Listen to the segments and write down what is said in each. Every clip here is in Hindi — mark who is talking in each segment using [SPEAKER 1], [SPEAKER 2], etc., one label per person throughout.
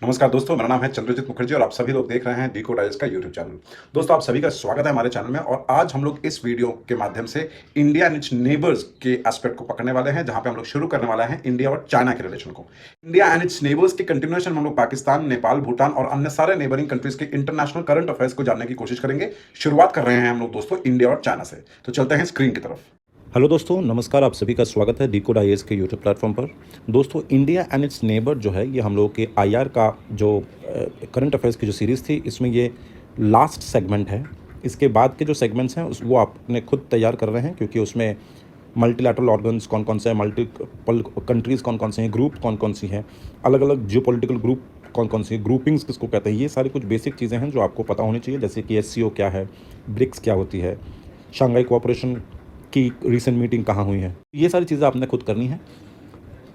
[SPEAKER 1] नमस्कार दोस्तों, मेरा नाम है चंद्रजीत मुखर्जी और आप सभी लोग देख रहे हैं डिकोड आईएएस का यूट्यूब चैनल। दोस्तों, आप सभी का स्वागत है हमारे चैनल में। और आज हम लोग इस वीडियो के माध्यम से इंडिया एंड इट्स नेबर्स के एस्पेक्ट को पकड़ने वाले हैं, जहां पे हम लोग शुरू करने वाले हैं इंडिया और चाइना के रिलेशन को। इंडिया एंड इट्स नेबर्स के कंटिन्यूएशन में हम लोग पाकिस्तान, नेपाल, भूटान और अन्य सारे नेबरिंग कंट्रीज के इंटरनेशनल करंट अफेयर्स को जानने की कोशिश करेंगे। शुरुआत कर रहे हैं हम लोग दोस्तों इंडिया और चाइना से। तो चलते हैं स्क्रीन की तरफ।
[SPEAKER 2] हेलो दोस्तों, नमस्कार। आप सभी का स्वागत है डिकोड आईएएस के यूट्यूब प्लेटफॉर्म पर। दोस्तों, इंडिया एंड इट्स नेबर जो है, ये हम लोगों के आईआर का जो करंट अफेयर्स की जो सीरीज़ थी, इसमें ये लास्ट सेगमेंट है। इसके बाद के जो सेगमेंट्स हैं वो आपने खुद तैयार कर रहे हैं, क्योंकि उसमें मल्टीलैटरल ऑर्गन्स कौन कौन से हैं, मल्टीपल कंट्रीज़ कौन कौन से हैं, ग्रुप कौन कौन सी हैं, अलग अलग जियो पॉलिटिकल ग्रुप कौन कौन सी है, ग्रुपिंग्स किसको कहते हैं, ये सारी कुछ बेसिक चीज़ें हैं जो आपको पता होनी चाहिए। जैसे कि एससीओ क्या है, ब्रिक्स क्या होती है, शंघाई कोऑपरेशन की रिसेंट मीटिंग कहाँ हुई है, ये सारी चीज़ें आपने खुद करनी है।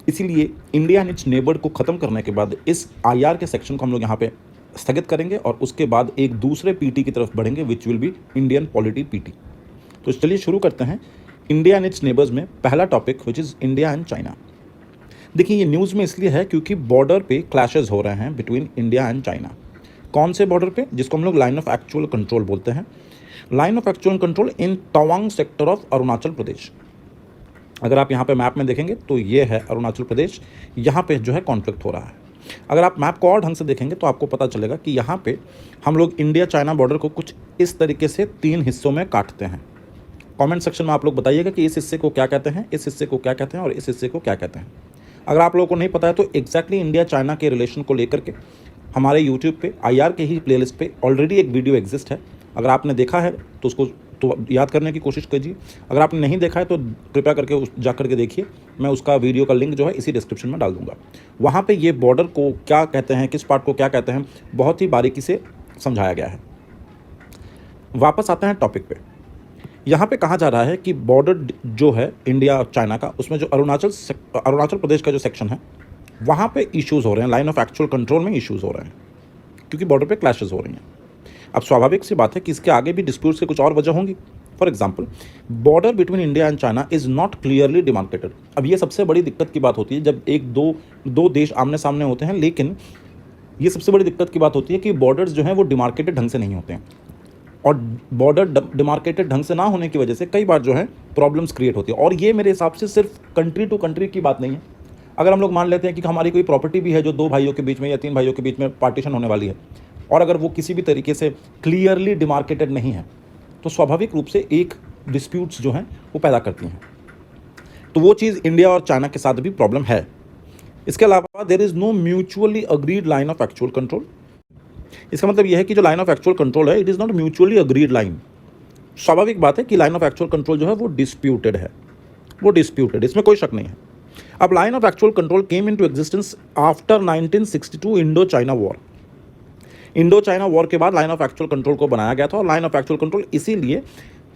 [SPEAKER 2] इसीलिए इंडिया एंड इट्स नेबर को ख़त्म करने के बाद इस आईआर के सेक्शन को हम लोग यहाँ पे स्थगित करेंगे और उसके बाद एक दूसरे पीटी की तरफ बढ़ेंगे, which will be Indian polity PT. तो चलिए शुरू करते हैं इंडिया एंड इट्स नेबर्स में पहला topic, which is India and China. देखिए, ये न्यूज़ में इसलिए है क्योंकि बॉर्डर पे क्लैशेज हो रहे हैं बिटवीन इंडिया एंड चाइना। कौन से बॉर्डर पे? जिसको हम लोग लाइन ऑफ एक्चुअल कंट्रोल बोलते हैं। Line of actual control in Tawang sector of Arunachal Pradesh. अगर आप यहाँ पे मैप में देखेंगे तो ये है अरुणाचल प्रदेश, यहाँ पे जो है कॉन्फ्लिक्ट हो रहा है। अगर आप मैप को और ढंग से देखेंगे तो आपको पता चलेगा कि यहाँ पे हम लोग इंडिया चाइना बॉर्डर को कुछ इस तरीके से 3 हिस्सों में काटते हैं। कमेंट सेक्शन में आप लोग बताइएगा कि इस हिस्से को क्या कहते हैं, इस हिस्से को क्या कहते हैं और इस हिस्से को क्या कहते हैं। अगर आप लोगों को नहीं पता है तो एग्जैक्टली इंडिया चाइना के रिलेशन को लेकर के हमारे यूट्यूब पे आईआर के ही प्लेलिस्ट पे ऑलरेडी एक वीडियो एग्जिस्ट है। अगर आपने देखा है तो उसको तो याद करने की कोशिश कीजिए। अगर आपने नहीं देखा है तो कृपया करके जा करके देखिए। मैं उसका वीडियो का लिंक जो है इसी डिस्क्रिप्शन में डाल दूंगा। वहाँ पे ये बॉर्डर को क्या कहते हैं, किस पार्ट को क्या कहते हैं, बहुत ही बारीकी से समझाया गया है। वापस आते हैं टॉपिक पे। यहाँ पे कहा जा रहा है कि बॉर्डर जो है इंडिया और चाइना का, उसमें जो अरुणाचल प्रदेश का जो सेक्शन है, वहाँ पे इश्यूज़ हो रहे हैं। लाइन ऑफ एक्चुअल कंट्रोल में इश्यूज़ हो रहे हैं क्योंकि बॉर्डर पे क्लैशेस हो रही हैं। अब स्वाभाविक सी बात है कि इसके आगे भी डिस्प्यूट्स की कुछ और वजह होंगी। For example, border between India and China is not clearly demarcated. अब ये सबसे बड़ी दिक्कत की बात होती है जब एक दो देश आमने सामने होते हैं, लेकिन ये सबसे बड़ी दिक्कत की बात होती है कि बॉर्डर्स जो हैं वो डिमार्केटेड ढंग से नहीं होते हैं। और बॉर्डर डिमार्केटेड ढंग से ना होने की वजह से कई बार जो है प्रॉब्लम्स क्रिएट होती है। और ये मेरे हिसाब से सिर्फ कंट्री टू कंट्री की बात नहीं है। अगर हम लोग मान लेते हैं कि हमारी कोई प्रॉपर्टी भी है जो 2 भाइयों के बीच में या 3 भाइयों के बीच में पार्टीशन होने वाली है, और अगर वो किसी भी तरीके से क्लियरली डिमार्केटेड नहीं है, तो स्वाभाविक रूप से एक डिस्प्यूट्स जो हैं वो पैदा करती हैं। तो वो चीज़ इंडिया और चाइना के साथ भी प्रॉब्लम है। इसके अलावा there is no mutually agreed line of actual control. इसका मतलब यह है कि जो लाइन ऑफ एक्चुअल कंट्रोल है, it is not mutually agreed line. स्वाभाविक बात है कि लाइन ऑफ एक्चुअल कंट्रोल जो है वो डिस्प्यूटेड है, वो डिस्प्यूटेड, इसमें कोई शक नहीं है। अब line of actual control came into existence after 1962 Indo China war. Indo China war के बाद लाइन ऑफ एक्चुअल कंट्रोल को बनाया गया था, और लाइन ऑफ एक्चुअल कंट्रोल इसीलिए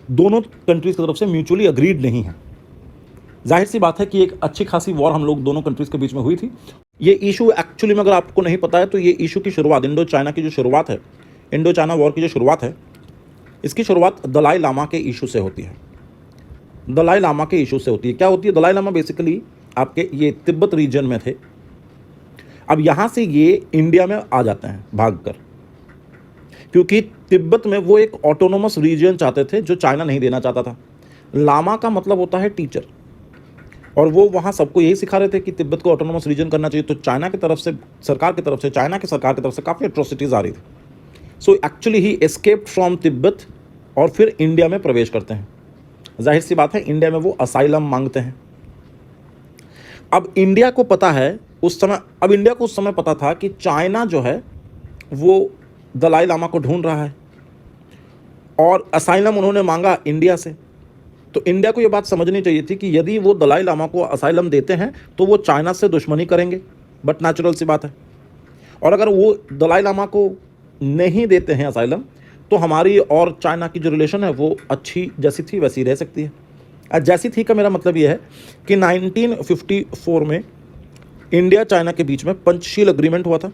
[SPEAKER 2] दोनों कंट्रीज़ की तरफ से म्यूचुअली अग्रीड नहीं है। जाहिर सी बात है कि एक अच्छी खासी वॉर हम लोग दोनों कंट्रीज़ के बीच में हुई थी। ये इशू एक्चुअली में, अगर आपको नहीं पता है तो ये इशू की शुरुआत, इंडो चाइना की जो शुरुआत है, इंडो चाइना वॉर की जो शुरुआत है, इसकी शुरुआत दलाई लामा के इशू से होती है। दलाई लामा के इशू से होती है। क्या होती है? दलाई लामा बेसिकली आपके ये तिब्बत रीजन में थे। अब यहाँ से ये इंडिया में आ जाते हैं भागकर, क्योंकि तिब्बत में वो एक ऑटोनोमस रीजन चाहते थे जो चाइना नहीं देना चाहता था। लामा का मतलब होता है टीचर, और वो वहाँ सबको यही सिखा रहे थे कि तिब्बत को ऑटोनोमस रीजन करना चाहिए। तो चाइना की तरफ से, सरकार की तरफ से, चाइना की सरकार की तरफ से काफ़ी एट्रोसिटीज़ आ रही थी। So actually he escaped from Tibet और फिर इंडिया में प्रवेश करते हैं। जाहिर सी बात है, इंडिया में वो असाइलम मांगते हैं। अब इंडिया को पता है उस समय, अब इंडिया को उस समय पता था कि चाइना जो है वो दलाई लामा को ढूंढ रहा है, और असाइलम उन्होंने मांगा इंडिया से। तो इंडिया को ये बात समझनी चाहिए थी कि यदि वो दलाई लामा को असाइलम देते हैं तो वो चाइना से दुश्मनी करेंगे, बट नेचुरल सी बात है। और अगर वो दलाई लामा को नहीं देते हैं असाइलम, तो हमारी और चाइना की जो रिलेशन है वो अच्छी जैसी थी वैसी रह सकती है। जैसी थी का मेरा मतलब ये है कि 1954 में इंडिया चाइना के बीच में पंचशील अग्रीमेंट हुआ था,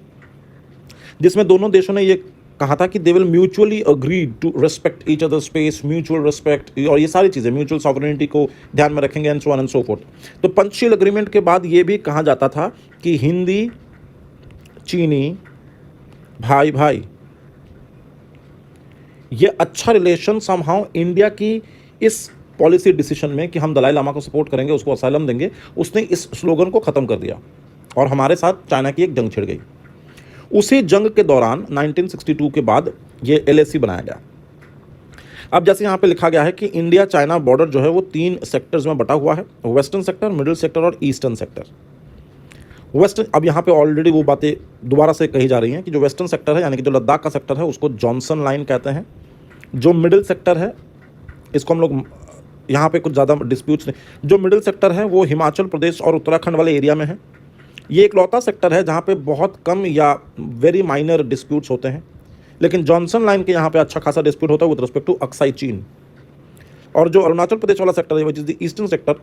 [SPEAKER 2] जिसमें दोनों देशों ने ये कहा था कि they will mutually agree to respect each other space, mutual respect, और ये सारी चीज़ें म्यूचुअल सॉवरेनिटी को ध्यान में रखेंगे, and so on and so fourth. तो पंचशील अग्रीमेंट के बाद ये भी कहा जाता था कि हिंदी, चीनी, भाई भाई, ये अच्छा रिलेशन समहाउ इंडिया की इस पॉलिसी डिसीजन में कि हम दलाई लामा को सपोर्ट करेंगे, उसको असाइलम देंगे, उसने इस स्लोगन को ख़त्म कर दिया और हमारे साथ चाइना की एक जंग छिड़ गई। उसी जंग के दौरान 1962 के बाद ये LAC बनाया गया। अब जैसे यहाँ पे लिखा गया है कि इंडिया चाइना बॉर्डर जो है वो 3 सेक्टर्स में बटा हुआ है, वेस्टर्न सेक्टर, मिडिल सेक्टर और ईस्टर्न सेक्टर। वेस्टर्न, अब यहाँ पे ऑलरेडी वो बातें दोबारा से कही जा रही हैं कि जो वेस्टर्न सेक्टर है यानी कि जो लद्दाख का सेक्टर है उसको जॉनसन लाइन कहते हैं। जो मिडिल सेक्टर है इसको हम लोग, यहाँ पे कुछ ज़्यादा डिस्प्यूट्स नहीं, जो मिडिल सेक्टर है वो हिमाचल प्रदेश और उत्तराखंड वाले एरिया में है। ये एक लौता सेक्टर है जहाँ पे बहुत कम या वेरी माइनर डिस्प्यूट्स होते हैं, लेकिन जॉनसन लाइन के यहाँ पे अच्छा खासा डिस्प्यूट होता है विद रिस्पेक्ट टू अक्साई चीन। और जो अरुणाचल प्रदेश वाला सेक्टर है which is the eastern sector,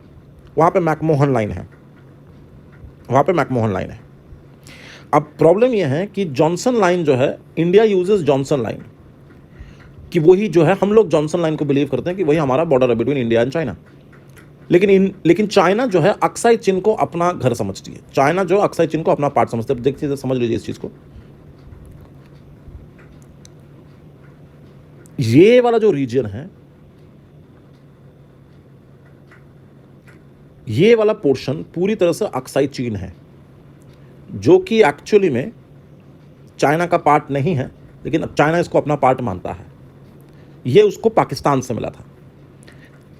[SPEAKER 2] वहाँ पे मैकमोहन लाइन है, वहाँ पे मैकमोहन लाइन है। अब प्रॉब्लम यह है कि जॉनसन लाइन जो है, इंडिया यूजेस जॉनसन लाइन, कि वही जो है, हम लोग जॉनसन लाइन को बिलीव करते हैं कि वही हमारा बॉर्डर है बिटवीन इंडिया एंड चाइना। लेकिन चाइना जो है अक्साई चीन को अपना घर समझती है। चाइना जो अक्साई चीन को अपना पार्ट समझते है। देखिए, समझ लीजिए इस चीज़ को। ये वाला जो रीजन है, ये वाला पोर्शन पूरी तरह से अक्साई चीन है, जो कि एक्चुअली में चाइना का पार्ट नहीं है, लेकिन चाइना इसको अपना पार्ट मानता है। ये उसको पाकिस्तान से मिला था।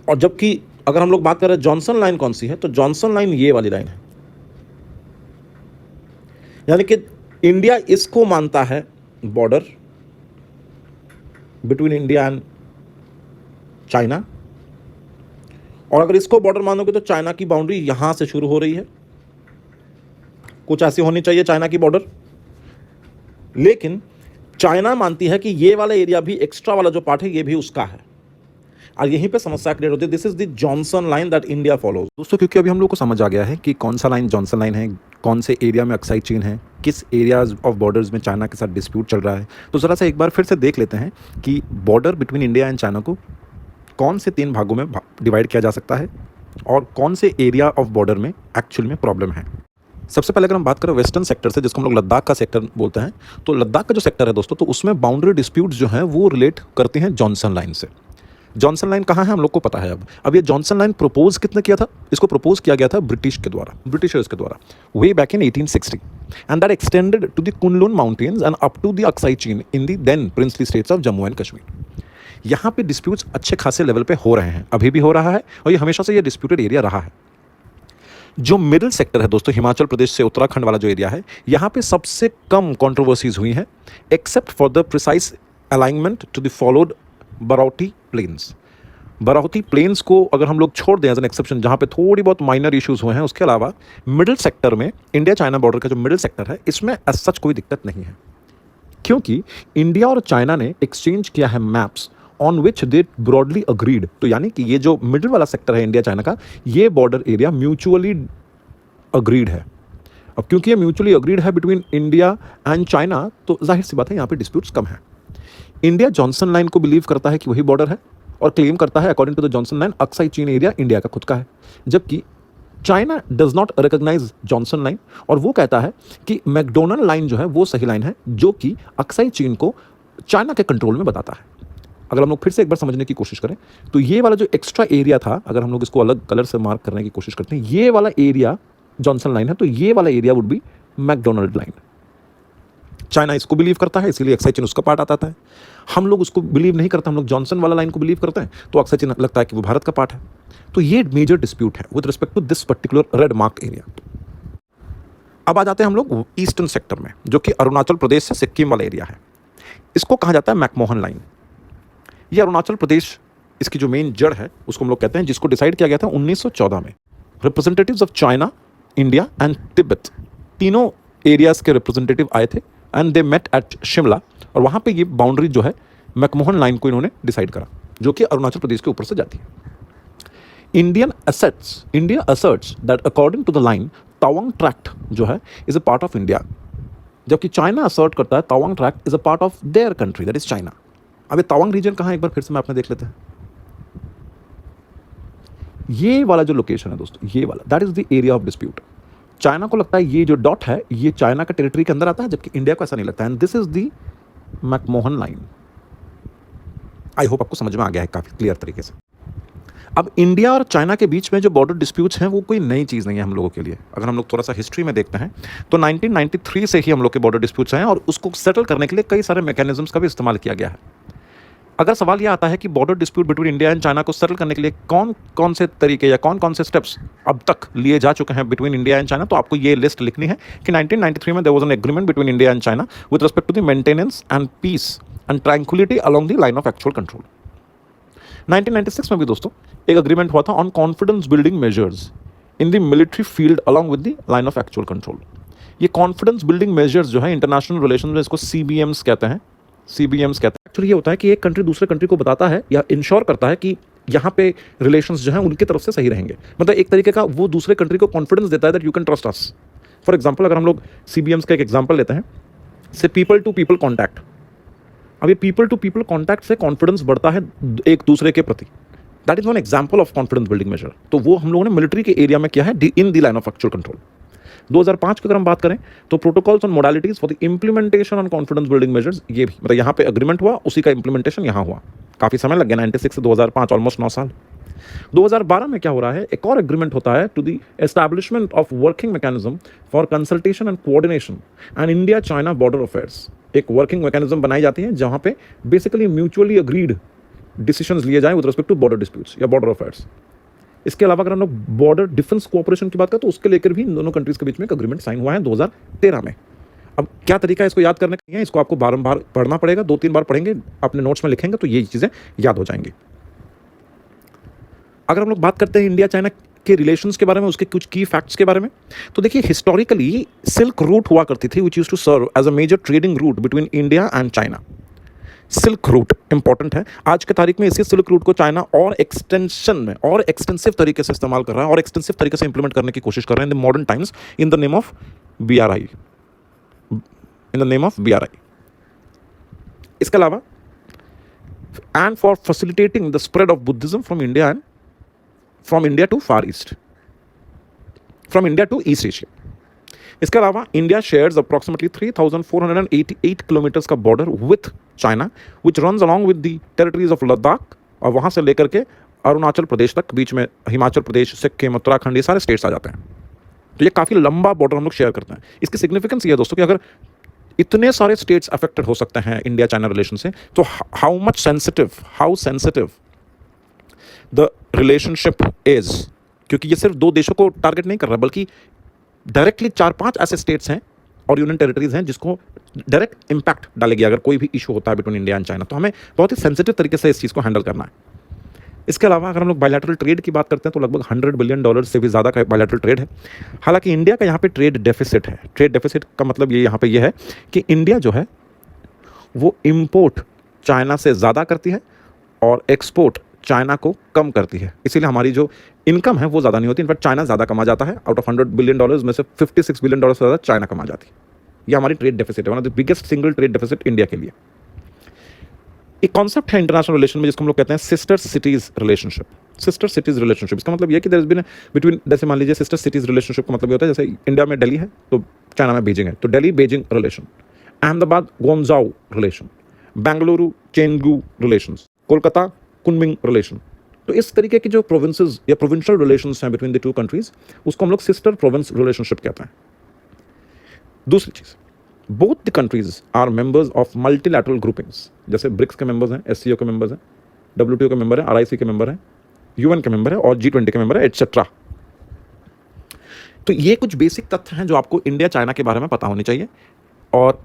[SPEAKER 2] और जबकि अगर हम लोग बात करें जॉनसन लाइन कौन सी है, तो जॉनसन लाइन ये वाली लाइन है, यानी कि इंडिया इसको मानता है border between India and China, और अगर इसको बॉर्डर मानोगे तो चाइना की बाउंड्री यहां से शुरू हो रही है, कुछ ऐसी होनी चाहिए चाइना की बॉर्डर। लेकिन चाइना मानती है कि ये वाला एरिया भी, एक्स्ट्रा वाला जो पार्ट है, ये भी उसका है, और यहीं पे समस्या क्रिएट होती है। This is the Johnson line that India follows.
[SPEAKER 3] दोस्तों, क्योंकि अभी हम लोग को समझ आ गया है कि कौन सा लाइन जॉनसन लाइन है, कौन से एरिया में अक्साई चीन है, किस एरियाज ऑफ बॉर्डर्स में चाइना के साथ डिस्प्यूट चल रहा है, तो ज़रा सा एक बार फिर से देख लेते हैं कि border between India and China को कौन से 3 भागों में डिवाइड किया जा सकता है और कौन से एरिया ऑफ बॉर्डर में एक्चुअल में प्रॉब्लम है। सबसे पहले अगर हम बात करें वेस्टर्न सेक्टर से, जिसको हम लोग लद्दाख का सेक्टर बोलते हैं, तो लद्दाख का जो सेक्टर है दोस्तों, तो उसमें बाउंड्री डिस्प्यूट्स जो हैं वो रिलेट करते हैं जॉनसन लाइन से। जॉनसन लाइन कहाँ है हम लोग को पता है। अब ये जॉनसन लाइन प्रपोज किसने किया था? इसको प्रपोज किया गया था ब्रिटिशर्स के द्वारा way back in 1860, and that extended to the Kunlun mountains and up to the Aksai Chin in the then princely states of Jammu and Kashmir. यहाँ पे डिस्प्यूट्स अच्छे खासे लेवल पे हो रहे हैं, अभी भी हो रहा है, और ये हमेशा से ये डिस्प्यूटेड एरिया रहा है। जो मिडिल सेक्टर है दोस्तों, हिमाचल प्रदेश से उत्तराखंड वाला जो एरिया है, यहाँ पे सबसे कम कंट्रोवर्सीज हुई हैं, except for the precise alignment to the followed Barahoti plains. Barahoti plains को अगर हम लोग छोड़ दें एज एन एक्सेप्शन, जहाँ पे थोड़ी बहुत माइनर इश्यूज हुए हैं, उसके अलावा मिडिल सेक्टर में, इंडिया चाइना बॉर्डर का जो मिडिल सेक्टर है, इसमें एज सच कोई दिक्कत नहीं है, क्योंकि इंडिया और चाइना ने एक्सचेंज किया है maps on which they broadly agreed. तो यानी कि ये जो मिडिल वाला सेक्टर है इंडिया चाइना का, ये बॉर्डर एरिया म्यूचुअली अग्रीड है। अब क्योंकि ये म्यूचुअली अग्रीड है बिटवीन इंडिया एंड चाइना, तो जाहिर सी बात है यहाँ पे डिस्प्यूट्स कम है। इंडिया जॉनसन लाइन को बिलीव करता है कि वही बॉर्डर है, और क्लेम करता है according to the Johnson line Aksai Chin area India का खुद का है, जबकि China does not recognise Johnson line, और वो कहता है कि मैकडोनल्ड लाइन जो है वो सही लाइन है, जो कि अक्साई चीन को चाइना के कंट्रोल में बताता है। अगर हम लोग फिर से एक बार समझने की कोशिश करें, तो ये वाला जो एक्स्ट्रा एरिया था, अगर हम लोग इसको अलग कलर से मार्क करने की कोशिश करते हैं, ये वाला एरिया जॉनसन लाइन है, तो ये वाला area would be McDonald line. China इसको बिलीव करता है, इसीलिए अक्साई चीन उसका पार्ट आता है। हम लोग उसको बिलीव नहीं करते, हम लोग जॉनसन वाला लाइन को बिलीव करते हैं, तो अक्साई चीन लगता है कि वो भारत का पार्ट है। तो ये मेजर डिस्प्यूट है with respect to this particular red mark area. अब आ जाते हैं हम लोग ईस्टर्न सेक्टर में, जो कि अरुणाचल प्रदेश से सिक्किम वाला एरिया है। इसको कहा जाता है मैकमोहन लाइन। ये अरुणाचल प्रदेश, इसकी जो मेन जड़ है उसको हम लोग कहते हैं, जिसको डिसाइड किया गया था 1914 में। Representatives of China, India and Tibet, तीनों एरियाज के रिप्रेजेंटेटिव आए थे, and they met at Shimla, और वहाँ पे ये बाउंड्री जो है मैकमोहन लाइन को इन्होंने डिसाइड करा, जो कि अरुणाचल प्रदेश के ऊपर से जाती है। India asserts that according to the line Tawang tract जो है is a part of India, जबकि चाइना असर्ट करता है Tawang tract is a part of their country, that is China. अब ये तवांग रीजन कहाँ है, एक बार फिर से मैं आपने देख लेते हैं। ये वाला जो लोकेशन है दोस्तों, ये वाला, that is the area of dispute. China को लगता है ये जो डॉट है ये चाइना का टेरिटरी के अंदर आता है, जबकि इंडिया को ऐसा नहीं लगता है। And this is the McMahon line. I hope आपको समझ में आ गया है काफ़ी क्लियर तरीके से। अब इंडिया और चाइना के बीच में जो बॉर्डर डिस्प्यूट्स हैं वो कोई नई चीज़ नहीं है हम लोगों के लिए। अगर हम लोग थोड़ा सा हिस्ट्री में देखते हैं तो 1993 से ही हम लोग के बॉर्डर डिस्प्यूट्स हैं और उसको सेटल करने के लिए कई सारे मैकेनिज्म्स का भी इस्तेमाल किया गया है। अगर सवाल यह आता है कि border dispute between India and China को सेटल करने के लिए कौन कौन से तरीके या कौन कौन से स्टेप्स अब तक लिए जा चुके हैं बिटवीन इंडिया एंड चाइना, तो आपको ये लिस्ट लिखनी है कि 1993 में there was an agreement between India and China with respect to the maintenance and peace and tranquillity along the line of actual control. 1996 में भी दोस्तों एक एग्रीमेंट हुआ था on confidence building measures in the military field along with the line of actual control. ये कॉन्फिडेंस बिल्डिंग मेजर्स जो है इंटरनेशनल रिलेशन में इसको CBMs कहते हैं। CBMs कहते हैं। एक्चुअली ये होता है कि एक कंट्री दूसरे कंट्री को बताता है या इंश्योर करता है कि यहाँ पे रिलेशंस जो हैं उनकी तरफ से सही रहेंगे। मतलब एक तरीके का वो दूसरे कंट्री को कॉन्फिडेंस देता है that you can trust us. For example अगर हम लोग CBMs का एक एग्जांपल लेते हैं, से पीपल टू पीपल कॉन्टैक्ट। अब ये पीपल टू पीपल कॉन्टैक्ट से कॉन्फिडेंस बढ़ता है एक दूसरे के प्रति। That is one example of confidence building measure. तो वो हम लोगों ने मिलिट्री के एरिया में किया है in the line of actual control. 2005 की अगर हम बात करें तो protocols on modalities for the implementation on confidence building measures, ये भी मतलब यहाँ पे एग्रीमेंट हुआ, उसी का इंप्लीमेंटेशन यहाँ हुआ। काफ़ी समय लग गया, 96 से 2005, ऑलमोस्ट 9 साल। 2012 में क्या हो रहा है, एक और एग्रीमेंट होता है to the establishment of working mechanism for consultation and coordination and India China border affairs. एक वर्किंग मैकेनिज्म बनाई जाती है जहाँ पे बेसिकली म्यूचुअली अग्रीड डिसीजंस लिए जाएं with respect to border disputes या बॉर्डर अफेयर्स। इसके अलावा अगर हम लोग बॉर्डर डिफेंस कोऑपरेशन की बात करें तो उसके लेकर भी इन दोनों कंट्रीज के बीच में एक अग्रीमेंट साइन हुआ है 2013 में। अब क्या तरीका है इसको याद करने का है, इसको आपको बारंबार पढ़ना पड़ेगा, 2-3 बार पढ़ेंगे, अपने नोट्स में लिखेंगे तो ये चीज़ें याद हो जाएंगी। अगर हम लोग बात करते हैं इंडिया चाइना के रिलेशंस के बारे में, उसके कुछ की फैक्ट्स के बारे में, तो देखिए हिस्टोरिकली सिल्क रूट हुआ करती थी which used to serve as a major trading route between India and China. Silk route important है। आज के तारीख में इसी सिल्क रूट को चाइना और एक्सटेंशन में और एक्सटेंसिव तरीके से इस्तेमाल कर रहा है और एक्सटेंसिव तरीके से इंप्लीमेंट करने की कोशिश कर रहे हैं in the modern times in the name of BRI। In the name of BRI। इसके अलावा and for facilitating the spread of Buddhism from India to Far East, from India to East Asia. इसके अलावा इंडिया शेयर्स अप्रॉक्सिमेटली 3,488 किलोमीटर्स का border with China which runs along with the territories of Ladakh, और वहाँ से लेकर के अरुणाचल प्रदेश तक, बीच में हिमाचल प्रदेश, सिक्किम, उत्तराखंड, ये सारे स्टेट्स आ जाते हैं। तो ये काफ़ी लंबा बॉर्डर हम लोग शेयर करते हैं। इसकी सिग्निफिकेंस ये है दोस्तों कि अगर इतने सारे स्टेट्स अफेक्टेड हो सकते हैं इंडिया चाइना रिलेशन से, तो how sensitive the relationship is, क्योंकि ये सिर्फ 2 देशों को टारगेट नहीं कर रहा बल्कि डायरेक्टली 4-5 ऐसे स्टेट्स हैं और यूनियन टेरिटरीज हैं जिसको डायरेक्ट इंपैक्ट डालेगी अगर कोई भी इशू होता है बिटवीन इंडिया एंड चाइना। तो हमें बहुत ही सेंसिटिव तरीके से इस चीज़ को हैंडल करना है। इसके अलावा अगर हम लोग बायलैटरल ट्रेड की बात करते हैं तो लगभग $100 बिलियन से भी ज़्यादा का बायलैटरल ट्रेड है। हालांकि इंडिया का यहाँ पे ट्रेड डेफिसिट है। ट्रेड डेफिसिट का मतलब ये यहाँ पे ये है कि इंडिया जो है वो इम्पोर्ट चाइना से ज़्यादा करती है और एक्सपोर्ट चाइना को कम करती है, इसीलिए हमारी जो इनकम है वो ज़्यादा नहीं होती। इनफैक्ट चाइना ज़्यादा कमा जाता है। आउट ऑफ $100 बिलियन में से $56 बिलियन से ज़्यादा चाइना कमा जाती है। ये हमारी ट्रेड डेफिसिट है, one of the biggest single trade deficit India के लिए। एक कॉन्सेप्ट है इंटरनेशनल रिलेशन में जिसको हम लोग कहते हैं sister cities relationship. Sister cities relationship इसका मतलब ये है कि देयर इज बीन बिटवीन, जैसे मान लीजिए सिस्टर सिटीज रिलेशनशिप का मतलब ये होता है जैसे इंडिया में दिल्ली है तो चाइना में बीजिंग है, तो Delhi Beijing relation, Ahmedabad Guangzhou relation, Bengaluru Chengdu relation, Kolkata Kunming relation. तो इस तरीके की जो प्रोविंसेस या प्रोविंशियल रिलेशंस हैं बिटवीन द 2 कंट्रीज, उसको हम लोग सिस्टर प्रोविंस रिलेशनशिप कहते हैं। दूसरी चीज़, both the countries are members of multilateral groupings, जैसे ब्रिक्स के मेंबर्स हैं, SCO के मेंबर्स हैं, WTO के मेंबर हैं, RIC के मेंबर हैं, UN के मेंबर है और G20 के मेंबर है, एटसेट्रा। तो ये कुछ बेसिक तथ्य हैं जो आपको इंडिया चाइना के बारे में पता होने चाहिए, और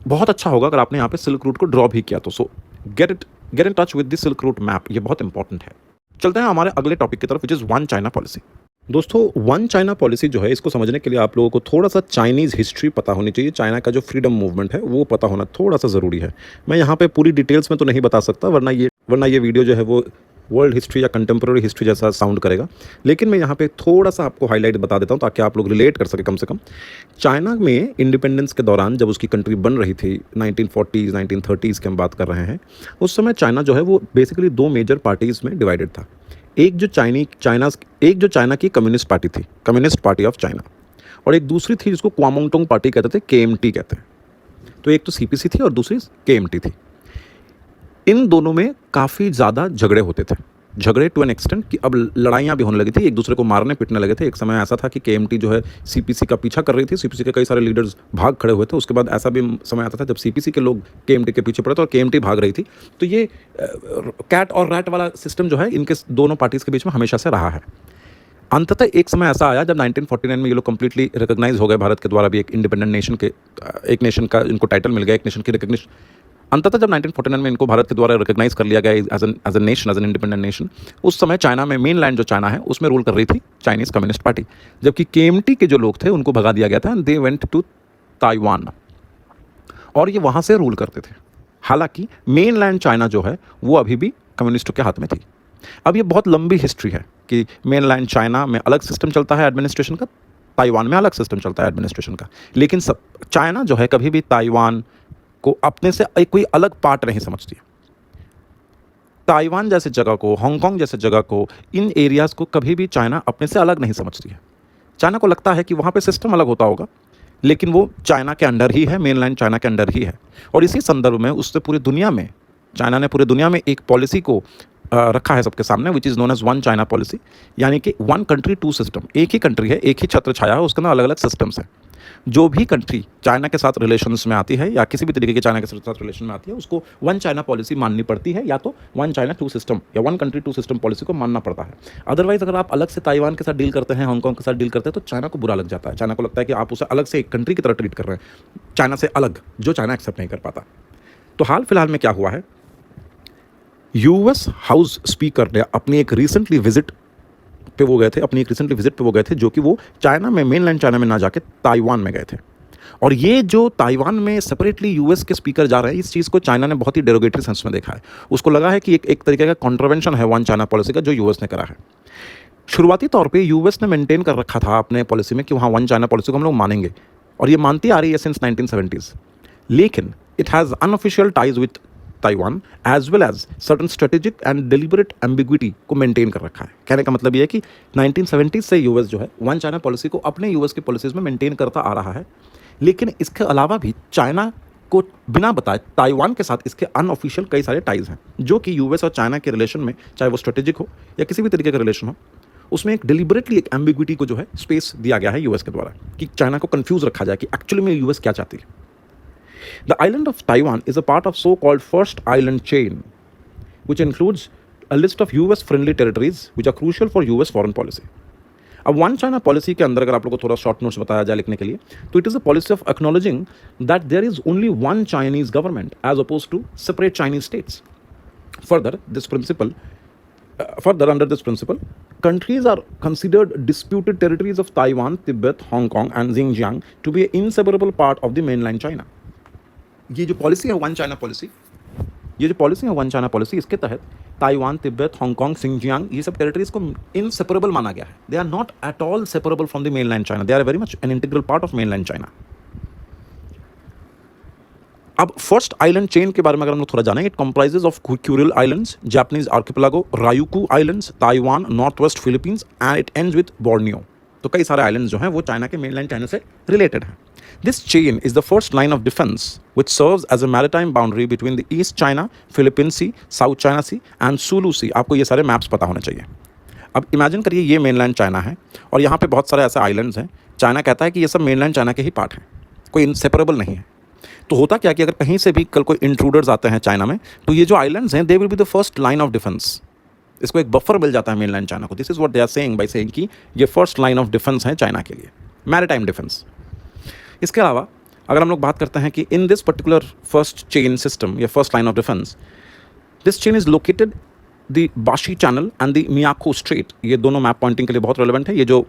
[SPEAKER 3] बहुत अच्छा होगा अगर आपने यहाँ पे सिल्क रूट को ड्रॉ भी किया तो। सो get in touch with the silk route map, ये बहुत इंपॉर्टेंट है। चलते हैं हमारे अगले टॉपिक की तरफ, which is one China policy. दोस्तों, वन चाइना पॉलिसी जो है, इसको समझने के लिए आप लोगों को थोड़ा सा चाइनीज़ हिस्ट्री पता होनी चाहिए। चाइना का जो फ्रीडम मूवमेंट है वो पता होना थोड़ा सा ज़रूरी है। मैं यहाँ पे पूरी डिटेल्स में तो नहीं बता सकता, वरना ये वीडियो जो है वो वर्ल्ड हिस्ट्री या कंटेम्प्रेरी हिस्ट्री जैसा साउंड करेगा। लेकिन मैं यहाँ पे थोड़ा सा आपको हाईलाइट बता देता हूँ ताकि आप लोग रिलेट कर सके कम से कम। चाइना में इंडिपेंडेंस के दौरान जब उसकी कंट्री बन रही थी 1940s 1930s की हम बात कर रहे हैं, उस समय चाइना जो है वो बेसिकली 2 मेजर पार्टीज़ में डिवाइडेड था। एक जो चाइना की कम्युनिस्ट पार्टी थी, कम्युनिस्ट पार्टी ऑफ चाइना, और एक दूसरी थी जिसको क्वामोंगटोंग पार्टी कहते थे, KMT कहते हैं। तो एक तो CPC थी और दूसरी KMT थी। इन दोनों में काफ़ी ज़्यादा झगड़े होते थे, झगड़े टू एन एक्सटेंट कि अब लड़ाइयाँ भी होने लगी थी, एक दूसरे को मारने पीटने लगे थे। एक समय ऐसा था कि KMT जो है CPC का पीछा कर रही थी, CPC के कई सारे लीडर्स भाग खड़े हुए थे। उसके बाद ऐसा भी समय आता था जब CPC के लोग KMT के पीछे पड़े थे और KMT भाग रही थी। तो ये कैट और रैट वाला सिस्टम जो है इनके दोनों पार्टीज़ के बीच में हमेशा से रहा है। अंततः एक समय ऐसा आया जब 1949 में ये लोग कंप्लीटली रिकॉग्नाइज हो गए भारत के द्वारा भी, एक इंडिपेंडेंट नेशन के, एक नेशन का इनको टाइटल मिल गया, एक नेशन की रिकग्निशन। अंततः जब 1949 में इनको भारत के द्वारा रिकॉग्नाइज कर लिया गया as an nation, as an independent nation, उस समय चाइना में मेन लैंड जो चाइना है उसमें रूल कर रही थी चाइनीज़ कम्युनिस्ट पार्टी, जबकि KMT के जो लोग थे उनको भगा दिया गया था and they went to Taiwan और ये वहाँ से रूल करते थे। हालांकि मेन लैंड चाइना जो है वो अभी भी कम्युनिस्टों के हाथ में थी। अब ये बहुत लंबी हिस्ट्री है कि मेन लैंड चाइना में अलग सिस्टम चलता है एडमिनिस्ट्रेशन का, ताइवान में अलग सिस्टम चलता है एडमिनिस्ट्रेशन का, लेकिन सब चाइना जो है कभी भी ताइवान को अपने से कोई अलग पार्ट नहीं समझती है। ताइवान जैसे जगह को, हांगकांग जैसे जगह को, इन एरियाज़ को कभी भी चाइना अपने से अलग नहीं समझती है। चाइना को लगता है कि वहाँ पे सिस्टम अलग होता होगा, लेकिन वो चाइना के अंडर ही है, मेनलैंड चाइना के अंडर ही है। और इसी संदर्भ में उससे पूरी दुनिया में, चाइना ने पूरी दुनिया में एक पॉलिसी को रखा है सबके सामने, which is known as one China policy, यानी कि वन कंट्री टू सिस्टम। एक ही कंट्री है, एक ही छत्र छाया है, उसके अंदर अलग अलग सिस्टम्स हैं। जो भी कंट्री चाइना के साथ रिलेशंस में आती है या किसी भी तरीके के चाइना के साथ रिलेशन में आती है, उसको वन चाइना पॉलिसी माननी पड़ती है, या तो वन चाइना टू सिस्टम या one country two system policy को मानना पड़ता है। अदरवाइज अगर आप अलग से ताइवान के साथ डील करते हैं, हांगकांग के साथ डील करते हैं, तो चाइना को बुरा लग जाता है। चाइना को लगता है कि आप उसे अलग से एक कंट्री की तरह ट्रीट कर रहे हैं, चाइना से अलग, जो चाइना एक्सेप्ट नहीं कर पाता। तो हाल फिलहाल में क्या हुआ है, US हाउस स्पीकर ने अपनी एक रिसेंटली विजिट पे वो गए थे, जो कि वो चाइना में, मेनलैंड चाइना में ना जाके ताइवान में गए थे। और ये जो ताइवान में सेपरेटली US के स्पीकर जा रहे हैं, इस चीज़ को चाइना ने बहुत ही डेरोगेटरी सेंस में देखा है। उसको लगा है कि एक तरीके का कॉन्ट्रवेंशन है वन चाइना पॉलिसी का जो US ने करा है। शुरुआती तौर पे US ने मेंटेन कर रखा था अपने पॉलिसी में कि वहाँ वन चाइना पॉलिसी को हम लोग मानेंगे, और ये मानती आ रही है सिंस 1970s। लेकिन it has unofficial ties with Taiwan as well as certain strategic and deliberate ambiguity को मेंटेन कर रखा है। कहने का मतलब ये है कि 1970s से US जो है वन चाइना पॉलिसी को अपने US की पॉलिसीज़ में मेंटेन करता आ रहा है। लेकिन इसके अलावा भी चाइना को बिना बताए ताइवान के साथ इसके अनऑफिशियल कई सारे टाइज हैं, जो कि US और चाइना के रिलेशन में, चाहे वो स्ट्रेटेजिक हो या किसी भी तरीके का रिलेशन हो, उसमें एक डिलिबरेटली एक एम्बिग्विटी को जो है स्पेस दिया गया है US के द्वारा, कि चाइना को कंफ्यूज रखा जाए कि एक्चुअली में US क्या चाहती है। The island of Taiwan is a part of so-called First Island Chain, which includes a list of US-friendly territories which are crucial for US foreign policy. अब वन चाइना पॉलिसी के अंदर अगर आप लोगों को थोड़ा शॉर्ट नोट्स बताया जाए लिखने के लिए, तो it is a policy of acknowledging that there is only one Chinese government as oppose to separate Chinese states. Further, under this principle, countries are considered disputed territories of Taiwan, Tibet, Hong Kong and Xinjiang to be an inseparable part of the mainland China. ये जो पॉलिसी है वन चाइना पॉलिसी, इसके तहत ताइवान, तिब्बत, हांगकांग, सिंजियांग, ये सब टेरिटरीज को इनसेपरेबल माना गया है। They are not at all separable from the mainland China, they are very much an integral part of mainland China. अब फर्स्ट आइलैंड चेन के बारे में अगर हम लोग थोड़ा जानें, it comprises of Kuril islands, Japanese archipelago, Ryukyu islands, Taiwan, north west Philippines and it ends with Borneo. तो कई सारे आइलैंड्स जो हैं वो चाइना के मेनलैंड चाइना से रिलेटेड हैं। This chain is the first line of defense which serves as a maritime boundary between the East China, Philippine Sea, South China Sea and Sulu Sea। आपको ये सारे मैप्स पता होने चाहिए। अब इमेजिन करिए ये मेनलैंड चाइना है और यहाँ पे बहुत सारे ऐसे आइलैंड्स हैं। चाइना कहता है कि ये सब मेनलैंड चाइना के ही पार्ट हैं, कोई इनसेपरेबल नहीं है। तो होता क्या कि अगर कहीं से भी कल कोई इंट्रूडर्स आते हैं चाइना में, तो ये जो आइलैंड्स हैं they will be the first line of defence. इसको एक बफर मिल जाता है मेनलैंड चाइना को। This is what they are saying by saying कि ये फर्स्ट लाइन ऑफ डिफेंस है चाइना के लिए, मैरीटाइम डिफेंस। इसके अलावा अगर हम लोग बात करते हैं कि in this particular first chain system या first line of defence, this chain is located the Bashi channel and the Miyako strait. ये दोनों मैप पॉइंटिंग के लिए बहुत रेलेवेंट है। ये जो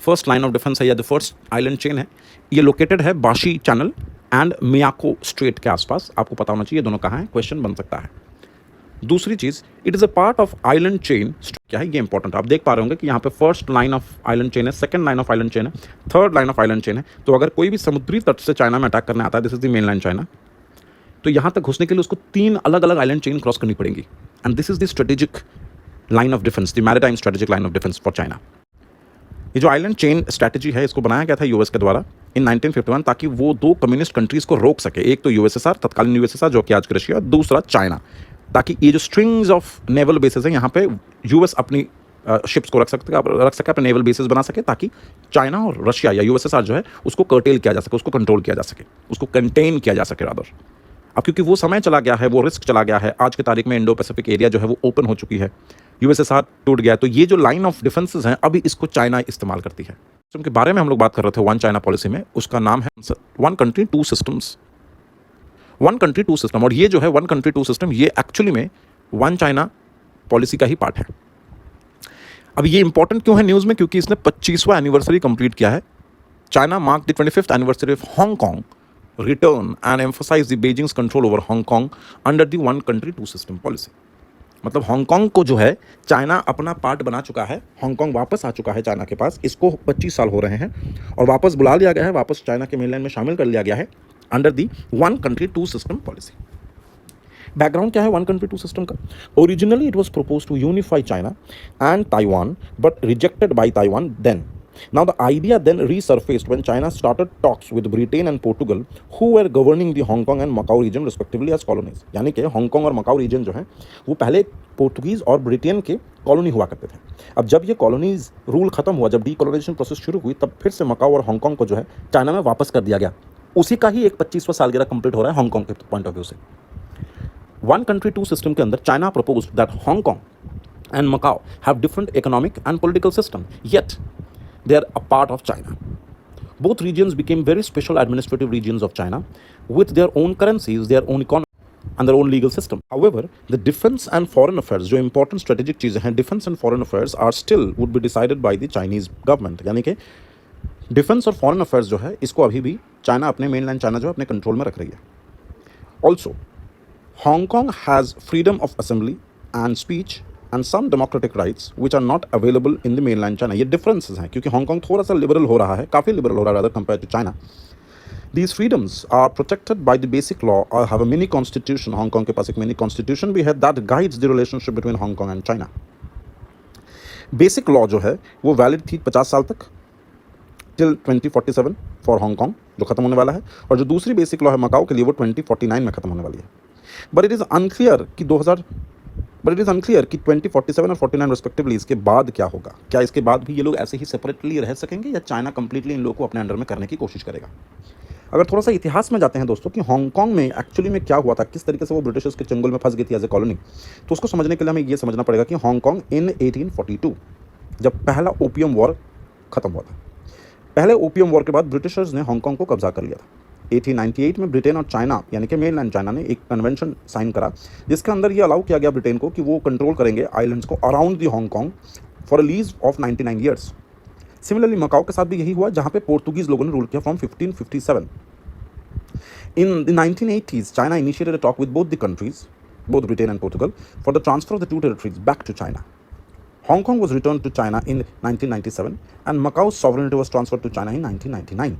[SPEAKER 3] फर्स्ट लाइन ऑफ डिफेंस है या द फर्स्ट आइलैंड चेन है, ये लोकेटेड है बाशी चैनल एंड मियाको स्ट्रेट के आसपास। आपको पता होना चाहिए दोनों कहाँ हैं, क्वेश्चन बन सकता है। दूसरी चीज़, it is a part of island chain. क्या है ये इंपॉर्टेंट, आप देख पा रहे होंगे कि यहाँ पे first line of island chain है, second line of island chain है, third line of island chain है। तो अगर कोई भी समुद्री तट से चाइना में अटैक करने आता है, this is the mainland China, तो यहाँ तक घुसने के लिए उसको 3 अलग अलग आइलैंड चेन क्रॉस करनी पड़ेंगी। And this is the strategic line of defence, the maritime strategic line of defence for China.
[SPEAKER 2] ये जो आइलैंड चेन स्ट्रैटेजी है इसको बनाया गया था यूएस के द्वारा इन 1951 ताकि वो दो कम्युनिस्ट कंट्रीज़ को रोक सके। एक तो यूएसएसआर, तत्कालीन यूएसएसआर जो कि आज की रशिया, दूसरा चाइना, ताकि ये जो स्ट्रिंग्स ऑफ नेवल बेसिस हैं यहाँ पे यूएस अपनी शिप्स को रख सके, अपने नेवल बेसिस बना सके, ताकि चाइना और रशिया या यूएसएसआर जो है उसको कर्टेल किया जा सके, उसको कंट्रोल किया जा सके, उसको कंटेन किया जा सके रादर। अब क्योंकि वो समय चला गया है, वो रिस्क चला गया है, आज की तारीख में इंडो पैसिफिक एरिया जो है वो ओपन हो चुकी है, यूएसएसआर टूट गया है, तो ये जो लाइन ऑफ डिफेंसेस हैं अभी इसको चाइना इस्तेमाल करती है। उनके बारे में हम लोग बात कर रहे थे वन चाइना पॉलिसी में, उसका नाम है one country two systems, one country two system. और ये जो है वन कंट्री टू सिस्टम ये एक्चुअली में वन चाइना पॉलिसी का ही पार्ट है। अब ये इंपॉर्टेंट क्यों है न्यूज़ में? क्योंकि इसने 25वां एनिवर्सरी कंप्लीट किया है। China mark the 25th anniversary of Hong Kong return and emphasise the Beijing's control over Hong Kong under the one country two system policy. मतलब हांगकांग को जो है चाइना अपना पार्ट बना चुका है, हांगकांग वापस आ चुका है चाइना के पास, इसको 25 साल हो रहे हैं और वापस बुला लिया गया है, वापस चाइना के मेनलैंड में शामिल कर लिया गया है under the one country two system policy. Background क्या है वन कंट्री टू सिस्टम का? Originally it was propose to unify China and Taiwan but rejected by Taiwan then. Now the idea then resurfaced when China started talks with Britain and Portugal, who were governing the Hong Kong and Macau region respectively as colonies। यानी कि हांगकांग और मकाऊ रीजन जो है वो पहले पोर्टुगीज और ब्रिटेन के कॉलोनी हुआ करते थे। अब जब ये कॉलोनीज रूल खत्म हुआ, जब डीकोलोनाइजेशन प्रोसेस शुरू हुई, तब फिर से मकाऊ और हांगकांग को जो है चाइना में वापस कर दिया गया। उसी का ही एक 25वां सालगिरह कंप्लीट हो रहा है हांगकांग के पॉइंट ऑफ व्यू से। वन कंट्री टू सिस्टम के अंदर China proposed that Hong Kong and Macau have different economic and political system, yet they are a part of China. Both regions became very special administrative regions of China with their own currencies, their own economy and their own legal system. However, the defense and foreign affairs, जो important strategic चीज़ें हैं, defense and foreign affairs are still would be decided by the Chinese government। यानी कि डिफेंस और फॉरेन अफेयर्स जो है इसको अभी भी चाइना अपने मेनलैंड चाइना जो है अपने कंट्रोल में रख रही है। Also Hong Kong has freedom of assembly and speech and some democratic rights which are not available in the mainland China। ये differences हैं क्योंकि हांगकांग थोड़ा सा लिबरल हो रहा है, काफ़ी लिबरल हो रहा है rather compared to China। These freedoms are protected by the basic law or have a mini constitution। Hong Kong के पास एक mini constitution भी है that guides the relationship between Hong Kong and China। Basic law जो है वो वैलिड थी 50 साल तक till 2047 फॉर हांगकांग, जो खत्म होने वाला है, और जो दूसरी बेसिक लॉ है मकाऊ के लिए वो 2049 में खत्म होने वाली है। बट इट इज़ अनक्लियर कि 2047 और 49 रिस्पेक्टिवली इसके बाद क्या होगा। क्या इसके बाद भी ये लोग ऐसे ही सेपरेटली रह सकेंगे या चाइना कंप्लीटली इन लोगों को अपने अंडर में करने की कोशिश करेगा? अगर थोड़ा सा इतिहास में जाते हैं दोस्तों कि हांगकांग में एक्चुअली में क्या हुआ था, किस तरीके से वो ब्रिटिशर्स के चंगुल में फंस गई थी एज ए कॉलोनी, तो उसको समझने के लिए हमें ये समझना पड़ेगा कि हांगकांग इन 1842 जब पहला ओपियम वॉर खत्म हुआ था, पहले ओपियम वॉर के बाद ब्रिटिशर्स ने हांगकांग को कब्जा कर लिया था। 1898 में ब्रिटेन और चाइना यानी कि मेनलैंड चाइना ने एक कन्वेंशन साइन करा जिसके अंदर ये अलाउ किया गया ब्रिटेन को कि वो कंट्रोल करेंगे आइलैंड्स को around the Hong Kong for a lease of 99 years. Similarly Macau के साथ भी यही हुआ जहाँ पे पोर्तुगीज लोगों ने रूल किया from 1557। In the 1980s China initiated a talk with both the countries, both Britain and Portugal, for the transfer of the two territories back to China. Hong Kong was returned to China in 1997 and Macau's sovereignty was transferred to China in 1999।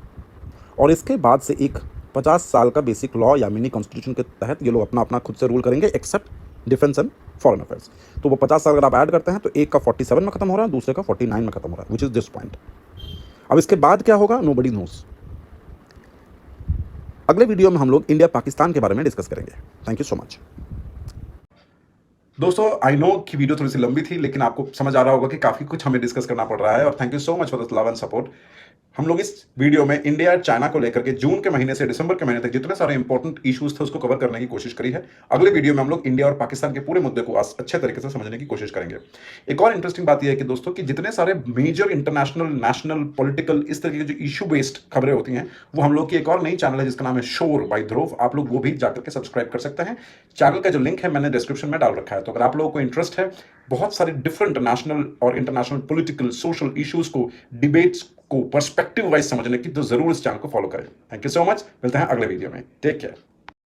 [SPEAKER 2] और इसके बाद से एक 50 साल का बेसिक लॉ या मिनी कॉन्स्टिट्यूशन के तहत ये लोग अपना अपना खुद से रूल करेंगे except defence and foreign affairs. तो वो 50 साल अगर आप ऐड करते हैं तो एक का 47 में खत्म हो रहा है, दूसरे का 49 में खत्म हो रहा है, विच इज दिस पॉइंट। अब इसके बाद क्या होगा नोबडी नोस। अगले वीडियो में हम लोग इंडिया पाकिस्तान के बारे में डिस्कस करेंगे। थैंक यू सो मच
[SPEAKER 1] दोस्तों। आई नो कि वीडियो थोड़ी सी लंबी थी लेकिन आपको समझ आ रहा होगा कि काफ़ी कुछ हमें डिस्कस करना पड़ रहा है और thank you so much for the love and support. हम लोग इस वीडियो में इंडिया और चाइना को लेकर के जून के महीने से दिसंबर के महीने तक जितने सारे इंपॉर्टेंट इश्यूज थे उसको कवर करने की कोशिश करी है। अगले वीडियो में हम लोग इंडिया और पाकिस्तान के पूरे मुद्दे को अच्छे तरीके से समझने की कोशिश करेंगे। एक और इंटरेस्टिंग बात यह है कि दोस्तों कि जितने सारे मेजर इंटरनेशनल नेशनल पॉलिटिकल इस तरीके की जो इशू बेस्ड खबरें होती हैं वो हम लोग की एक और नई चैनल है जिसका नाम है शोर बाय ध्रुव। आप लोग वो भी जाकर के सब्सक्राइब कर सकते हैं। चैनल का जो लिंक है मैंने डिस्क्रिप्शन में डाल रखा है। तो अगर आप लोगों को इंटरेस्ट है बहुत सारे डिफरेंट नेशनल और इंटरनेशनल पॉलिटिकल सोशल इश्यूज को, डिबेट्स को पर्सपेक्टिव वाइज समझने की, तो जरूर इस चैनल को फॉलो करें। Thank you so much. मिलते हैं अगले वीडियो में। Take care.